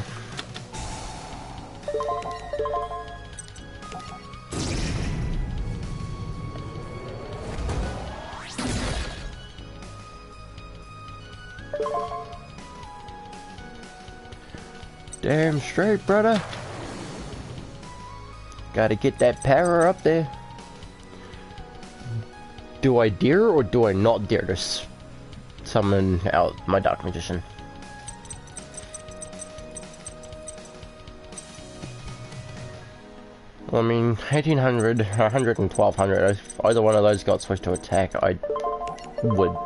Damn straight, brother. Gotta get that power up there. Do I dare or do I not dare to summon out my Dark Magician? Well, I mean, 1800, 100 and 1200, if either one of those got switched to attack, I would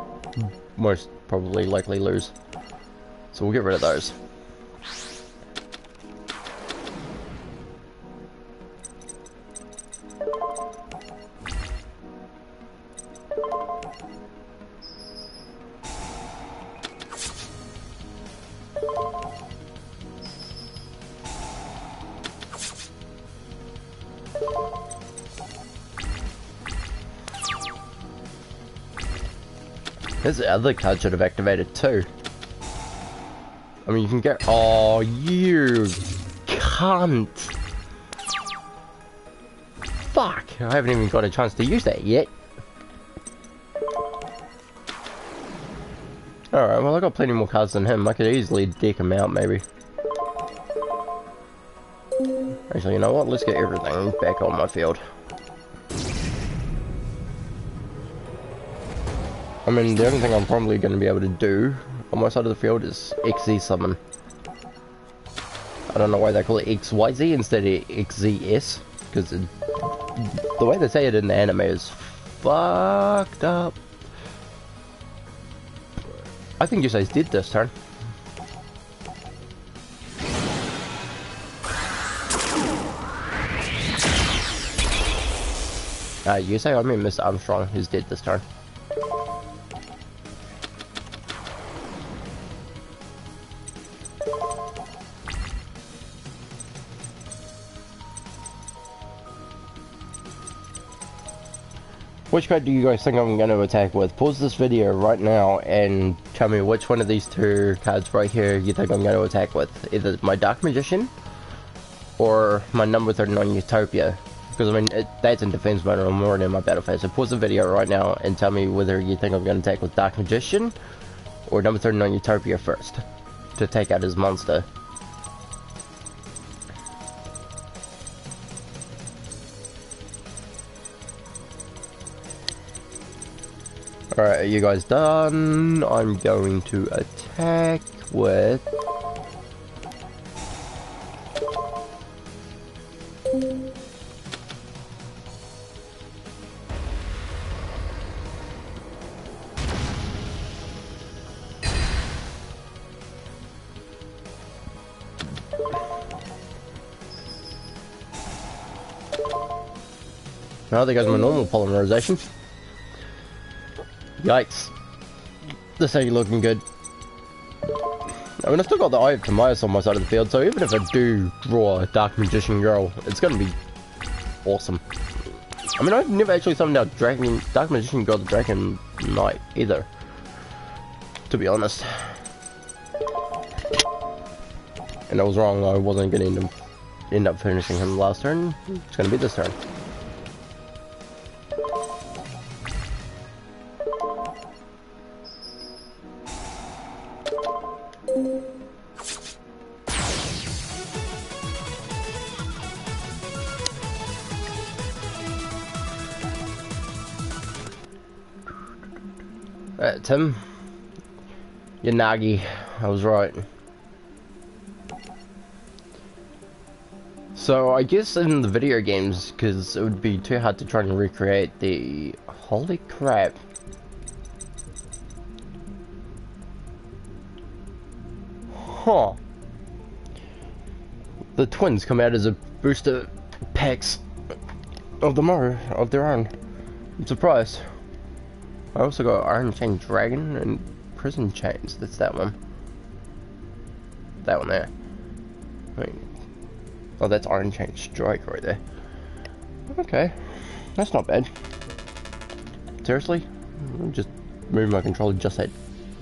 most probably likely lose. So we'll get rid of those. This other card should have activated too. I mean, you can get... Oh, you cunt! Fuck! I haven't even got a chance to use that yet. Alright, well I got plenty more cards than him. I could easily deck him out, maybe. Actually, you know what? Let's get everything back on my field. I mean, the only thing I'm probably going to be able to do on my side of the field is XZ summon. I don't know why they call it XYZ instead of XZS, because the way they say it in the anime is fucked up. I think Yusei's dead this turn. Yusei, I mean Mr. Armstrong, is dead this turn. Which card do you guys think I'm going to attack with? Pause this video right now and tell me which one of these two cards right here you think I'm going to attack with. Either my Dark Magician or my number 39 Utopia. Because I mean, that's in defense mode and I'm already in my battle phase. So pause the video right now and tell me whether you think I'm going to attack with Dark Magician or number 39 Utopia first to take out his monster. Alright, are you guys done? I'm going to attack with... No, there goes my normal polymerization. Yikes. This ain't looking good. I mean, I still got the Eye of Timaeus on my side of the field, so even if I do draw a Dark Magician Girl, it's gonna be awesome. I mean, I've never actually summoned out Dark Magician Girl the Dragon Knight either, to be honest. And I was wrong, I wasn't gonna end up finishing him last turn. It's gonna be this turn. Tim, you're Nagi. I was right. So I guess in the video games, because it would be too hard to try and recreate the... Holy crap. Huh. The twins come out as a booster packs of their own. I'm surprised. I also got Iron Chain Dragon and Prison Chains. That's that one. That one there. Wait. Oh, that's Iron Chain Strike right there. Okay. That's not bad. Seriously? I'll just move my controller just that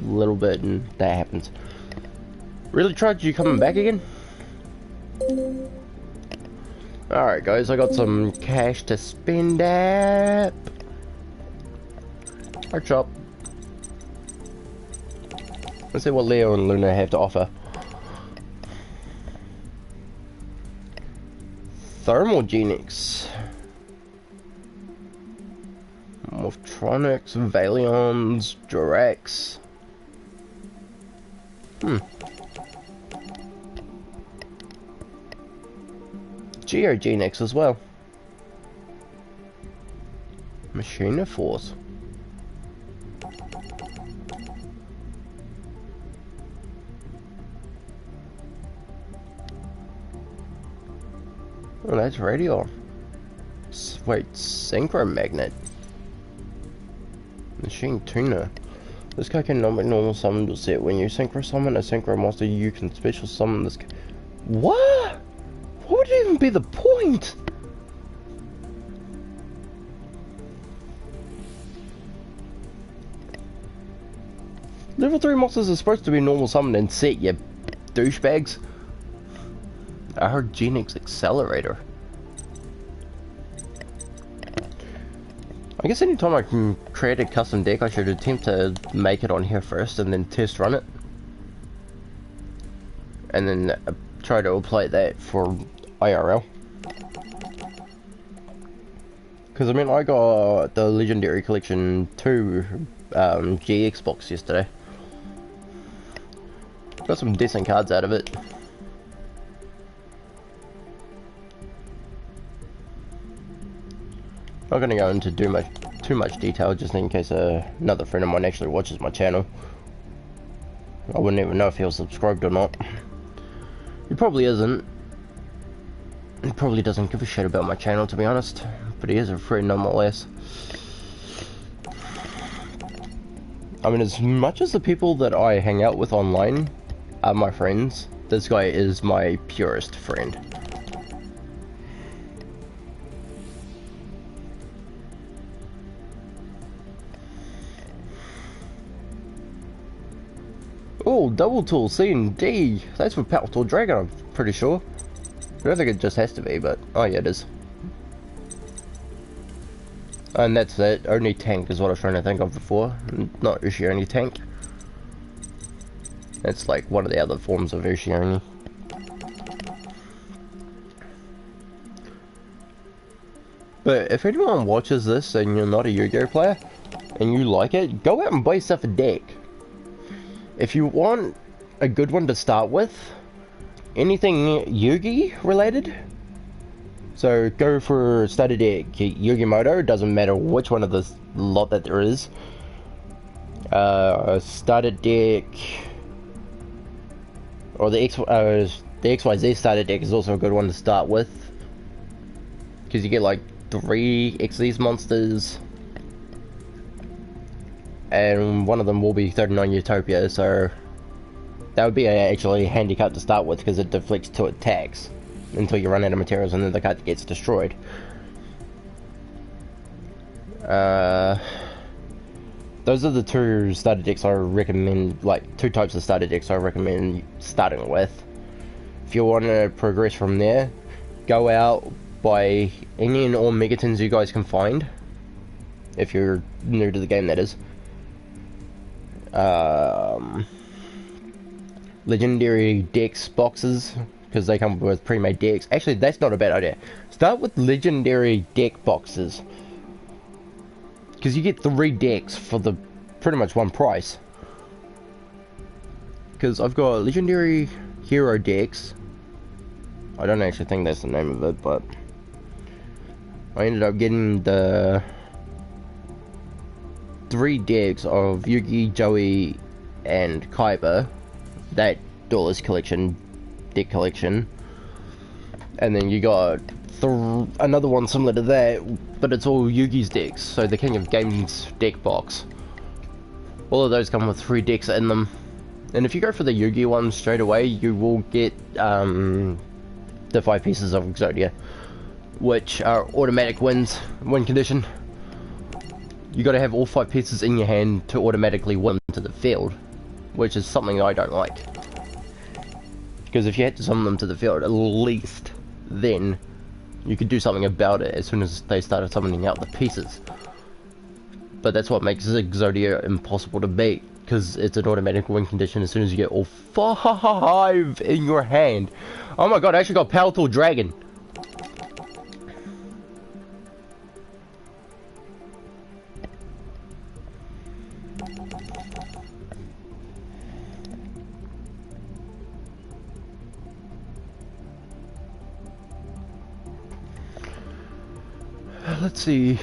little bit and that happens. Really, tried you coming back again? Alright guys, I got some cash to spend at... Our shop. Let's see what Leo and Luna have to offer. Thermogenics. Morptronics, Valions, Durex. Geogenics as well. Machine of Force. Oh, that's radio. Wait, Synchro Magnet. Machine Tuner. This guy cannot be normal summoned or set. When you synchro summon a synchro monster, you can special summon this. What? What would even be the point? Level 3 monsters are supposed to be normal summoned and set, you douchebags. I heard Genix Accelerator. I guess anytime I can create a custom deck, I should attempt to make it on here first and then test run it. And then try to apply that for IRL. Because I mean, I got the Legendary Collection 2 GX box yesterday. Got some decent cards out of it. Not going to go into too much detail, just in case another friend of mine actually watches my channel. I wouldn't even know if he was subscribed or not. He probably isn't. He probably doesn't give a shit about my channel, to be honest. But he is a friend nonetheless. I mean, as much as the people that I hang out with online are my friends, this guy is my purest friend. Oh, double tool C and D. That's for Powerful Dragon, I'm pretty sure. I don't think it just has to be, but oh yeah, it is. And that's it. Only tank is what I was trying to think of before. Not Ushi only tank. It's like one of the other forms of Ushi only. But if anyone watches this and you're not a Yu-Gi-Oh player and you like it, go out and buy yourself a deck. If you want a good one to start with, anything Yugi related, so go for starter deck Yugimoto, doesn't matter which one of the lot that there is. Starter deck, or the XYZ starter deck is also a good one to start with, because you get like 3 XZ monsters, and one of them will be 39 Utopia, so that would be actually a handy card to start with, because it deflects 2 attacks until you run out of materials and then the card gets destroyed. Those are the 2 starter decks I recommend, like 2 types of starter decks I recommend starting with. If you want to progress from there, go out, buy any and all Megatons you guys can find, if you're new to the game, that is. Legendary decks boxes, because they come with pre-made decks. Actually, that's not a bad idea. Start with legendary deck boxes, because you get 3 decks for the pretty much one price. Because I've got legendary hero decks. I don't actually think that's the name of it, but I ended up getting the 3 decks of Yugi, Joey, and Kaiba. That Duelist collection, deck collection. And then you got another one similar to that, but it's all Yugi's decks, so the King of Games deck box. All of those come with 3 decks in them. And if you go for the Yugi one straight away, you will get the 5 pieces of Exodia, which are automatic win condition. You gotta have all 5 pieces in your hand to automatically win to the field, which is something I don't like. Because if you had to summon them to the field, at least then you could do something about it as soon as they started summoning out the pieces. But that's what makes Exodia impossible to beat, because it's an automatic win condition as soon as you get all 5 in your hand. Oh my god, I actually got Powerful Dragon. Let's see.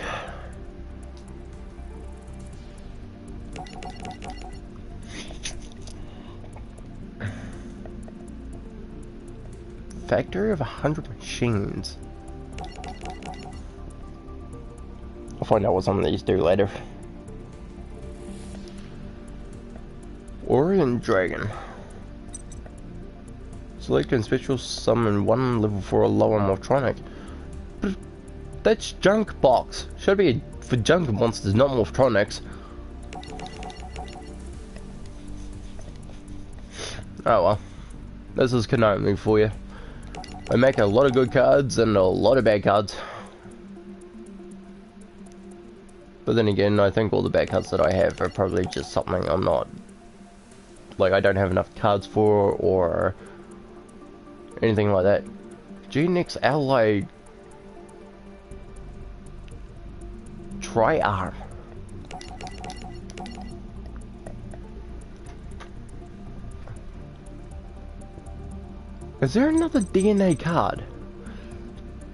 Factory of 100 machines. I'll find out what some of these do later. Orient Dragon. Select and special summon 1 level 4 lower Morphtronic. But that's junk box. Should be for junk monsters, not Morphtronics. Oh well. This is Konami for you. They make a lot of good cards and a lot of bad cards. But then again, I think all the bad cards that I have are probably just something I'm not... like, I don't have enough cards for, or anything like that. G-Nex Allied Tri-Arm. Is there another DNA card?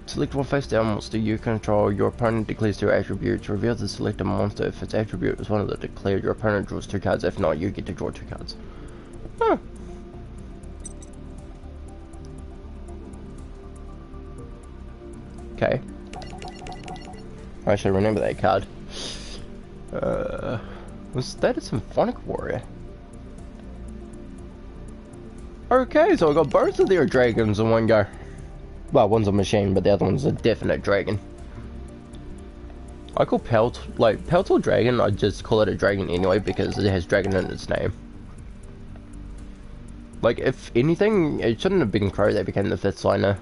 Select one face down monster you control. Your opponent declares 2 attributes. Reveal the selected monster. If its attribute is one of the declared, your opponent draws 2 cards. If not, you get to draw 2 cards. Huh. Okay. I should remember that card. Was that a Symphonic Warrior? Okay, so I got both of their dragons in one go. Well, one's a machine, but the other one's a definite dragon. I call Powerful Dragon, I just call it a dragon anyway because it has dragon in its name. Like, if anything, it shouldn't have been Crow that became the 5th signer.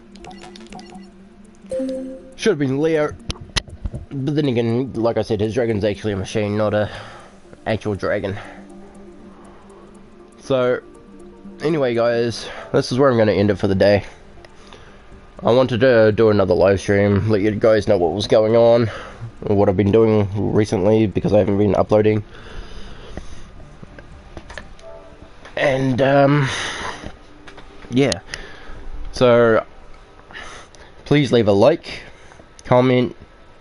Should have been Leo. But then again, like I said, his dragon's actually a machine, not a actual dragon. So, anyway guys, this is where I'm going to end it for the day. I wanted to do another live stream, let you guys know what was going on, or what I've been doing recently, because I haven't been uploading. And, yeah. So, please leave a like, comment,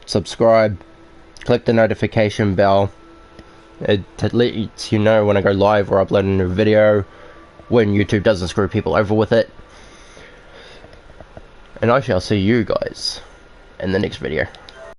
subscribe, click the notification bell. It lets you know when I go live or upload a new video, when YouTube doesn't screw people over with it. And I shall see you guys in the next video.